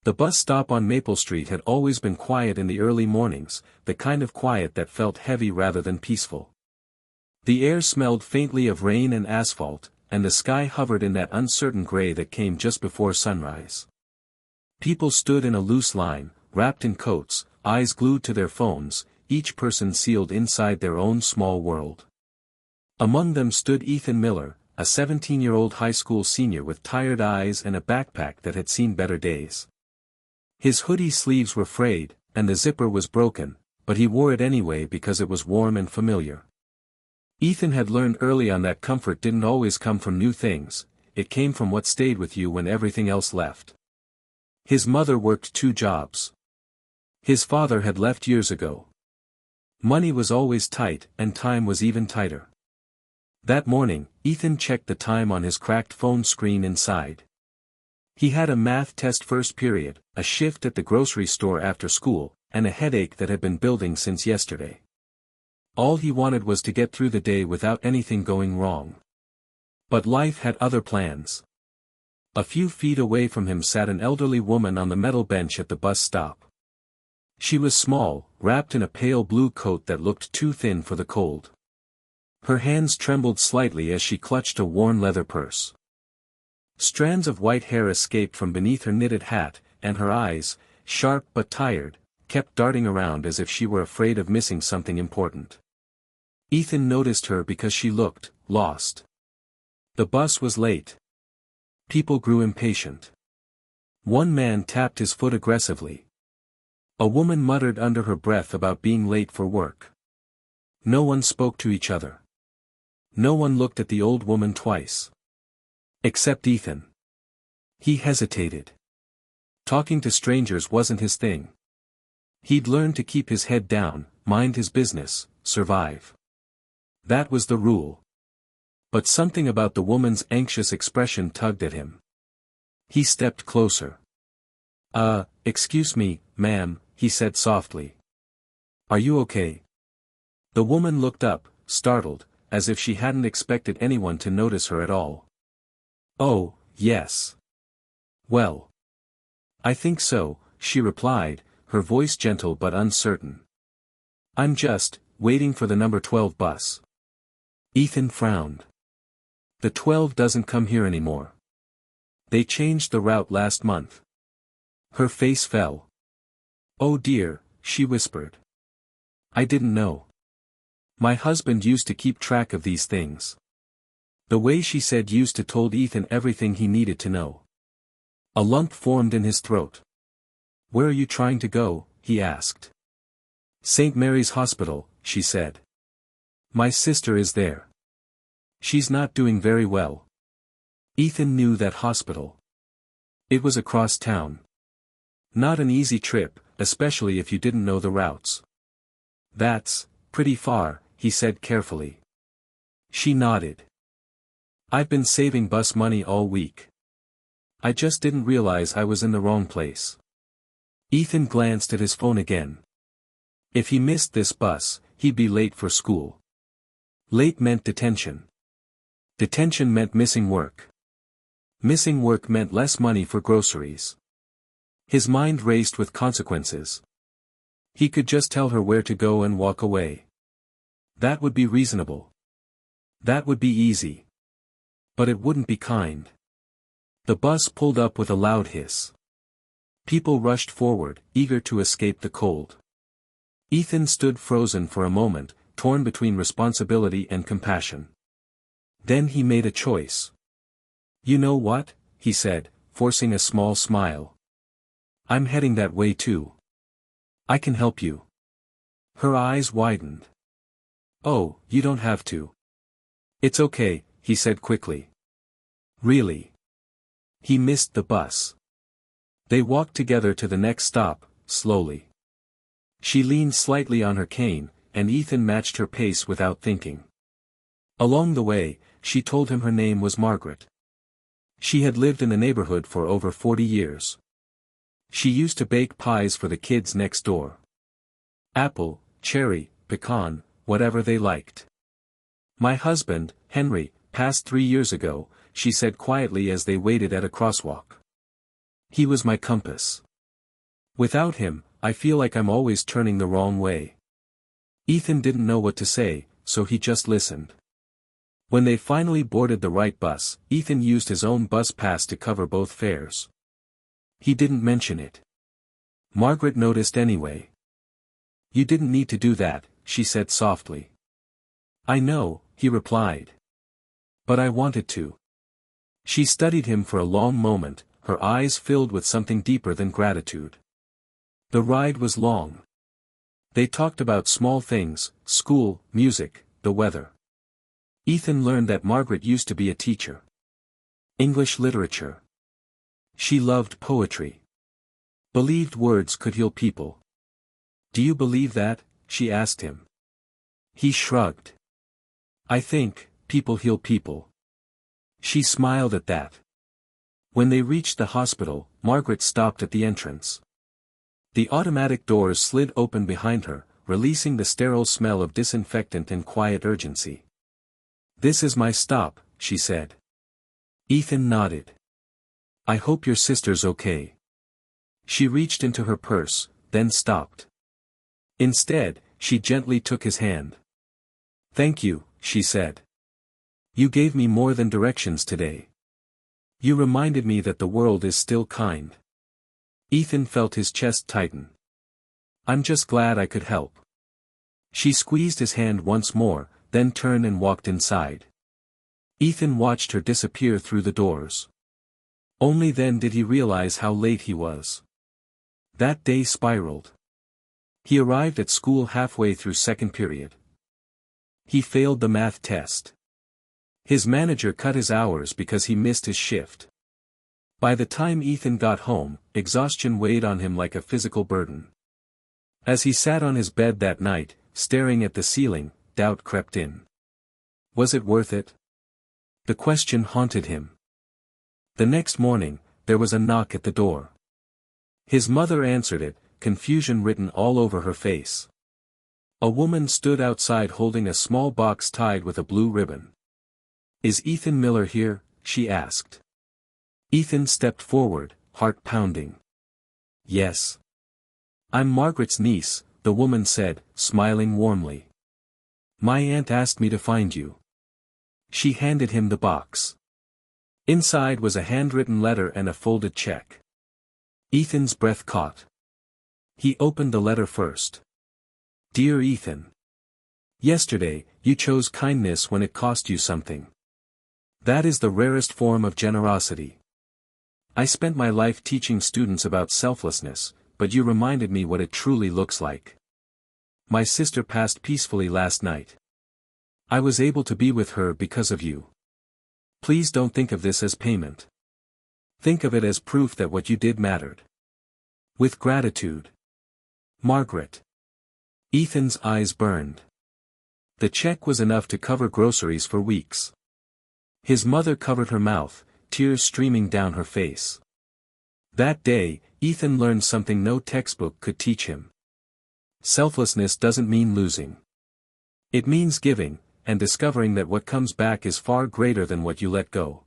The bus stop on Maple Street had always been quiet in the early mornings, the kind of quiet that felt heavy rather than peaceful. The air smelled faintly of rain and asphalt, and the sky hovered in that uncertain gray that came just before sunrise. People stood in a loose line, wrapped in coats, eyes glued to their phones, each person sealed inside their own small world. Among them stood Ethan Miller, a 17-year-old high school senior with tired eyes and a backpack that had seen better days. His hoodie sleeves were frayed, and the zipper was broken, but he wore it anyway because it was warm and familiar. Ethan had learned early on that comfort didn't always come from new things, it came from what stayed with you when everything else left. His mother worked 2 jobs. His father had left years ago. Money was always tight, and time was even tighter. That morning, Ethan checked the time on his cracked phone screen inside. He had a math test first period, a shift at the grocery store after school, and a headache that had been building since yesterday. All he wanted was to get through the day without anything going wrong. But life had other plans. A few feet away from him sat an elderly woman on the metal bench at the bus stop. She was small, wrapped in a pale blue coat that looked too thin for the cold. Her hands trembled slightly as she clutched a worn leather purse. Strands of white hair escaped from beneath her knitted hat, and her eyes, sharp but tired, kept darting around as if she were afraid of missing something important. Ethan noticed her because she looked lost. The bus was late. People grew impatient. One man tapped his foot aggressively. A woman muttered under her breath about being late for work. No one spoke to each other. No one looked at the old woman twice. Except Ethan. He hesitated. Talking to strangers wasn't his thing. He'd learned to keep his head down, mind his business, survive. That was the rule. But something about the woman's anxious expression tugged at him. He stepped closer. Excuse me, ma'am, he said softly. Are you okay? The woman looked up, startled, as if she hadn't expected anyone to notice her at all. Oh, yes. Well. I think so, she replied, her voice gentle but uncertain. I'm just waiting for the number 12 bus. Ethan frowned. The 12 doesn't come here anymore. They changed the route last month. Her face fell. Oh dear, she whispered. I didn't know. My husband used to keep track of these things. The way she said used to told Ethan everything he needed to know. A lump formed in his throat. Where are you trying to go? He asked. St. Mary's Hospital, she said. My sister is there. She's not doing very well. Ethan knew that hospital. It was across town. Not an easy trip, especially if you didn't know the routes. That's pretty far, he said carefully. She nodded. I've been saving bus money all week. I just didn't realize I was in the wrong place. Ethan glanced at his phone again. If he missed this bus, he'd be late for school. Late meant detention. Detention meant missing work. Missing work meant less money for groceries. His mind raced with consequences. He could just tell her where to go and walk away. That would be reasonable. That would be easy. But it wouldn't be kind. The bus pulled up with a loud hiss. People rushed forward, eager to escape the cold. Ethan stood frozen for a moment, torn between responsibility and compassion. Then he made a choice. You know what? He said, forcing a small smile. I'm heading that way too. I can help you. Her eyes widened. Oh, you don't have to. It's okay, he said quickly. Really? He missed the bus. They walked together to the next stop, slowly. She leaned slightly on her cane, and Ethan matched her pace without thinking. Along the way, she told him her name was Margaret. She had lived in the neighborhood for over 40 years. She used to bake pies for the kids next door. Apple, cherry, pecan, whatever they liked. My husband, Henry, passed 3 years ago, she said quietly as they waited at a crosswalk. He was my compass. Without him, I feel like I'm always turning the wrong way. Ethan didn't know what to say, so he just listened. When they finally boarded the right bus, Ethan used his own bus pass to cover both fares. He didn't mention it. Margaret noticed anyway. "You didn't need to do that," she said softly. "I know," he replied. "But I wanted to." She studied him for a long moment, her eyes filled with something deeper than gratitude. The ride was long. They talked about small things, school, music, the weather. Ethan learned that Margaret used to be a teacher. English literature. She loved poetry. Believed words could heal people. "Do you believe that?" she asked him. He shrugged. "I think, people heal people." She smiled at that. When they reached the hospital, Margaret stopped at the entrance. The automatic doors slid open behind her, releasing the sterile smell of disinfectant and quiet urgency. "This is my stop," she said. Ethan nodded. "I hope your sister's okay." She reached into her purse, then stopped. Instead, she gently took his hand. "Thank you," she said. "You gave me more than directions today. You reminded me that the world is still kind." Ethan felt his chest tighten. "I'm just glad I could help." She squeezed his hand once more, then turned and walked inside. Ethan watched her disappear through the doors. Only then did he realize how late he was. That day spiraled. He arrived at school halfway through second period. He failed the math test. His manager cut his hours because he missed his shift. By the time Ethan got home, exhaustion weighed on him like a physical burden. As he sat on his bed that night, staring at the ceiling, doubt crept in. Was it worth it? The question haunted him. The next morning, there was a knock at the door. His mother answered it, confusion written all over her face. A woman stood outside holding a small box tied with a blue ribbon. "Is Ethan Miller here?" she asked. Ethan stepped forward, heart pounding. "Yes. I'm Margaret's niece," the woman said, smiling warmly. "My aunt asked me to find you." She handed him the box. Inside was a handwritten letter and a folded check. Ethan's breath caught. He opened the letter first. "Dear Ethan. Yesterday, you chose kindness when it cost you something. That is the rarest form of generosity. I spent my life teaching students about selflessness, but you reminded me what it truly looks like. My sister passed peacefully last night. I was able to be with her because of you. Please don't think of this as payment. Think of it as proof that what you did mattered. With gratitude. Margaret." Ethan's eyes burned. The check was enough to cover groceries for weeks. His mother covered her mouth, tears streaming down her face. That day, Ethan learned something no textbook could teach him. Selflessness doesn't mean losing. It means giving, and discovering that what comes back is far greater than what you let go.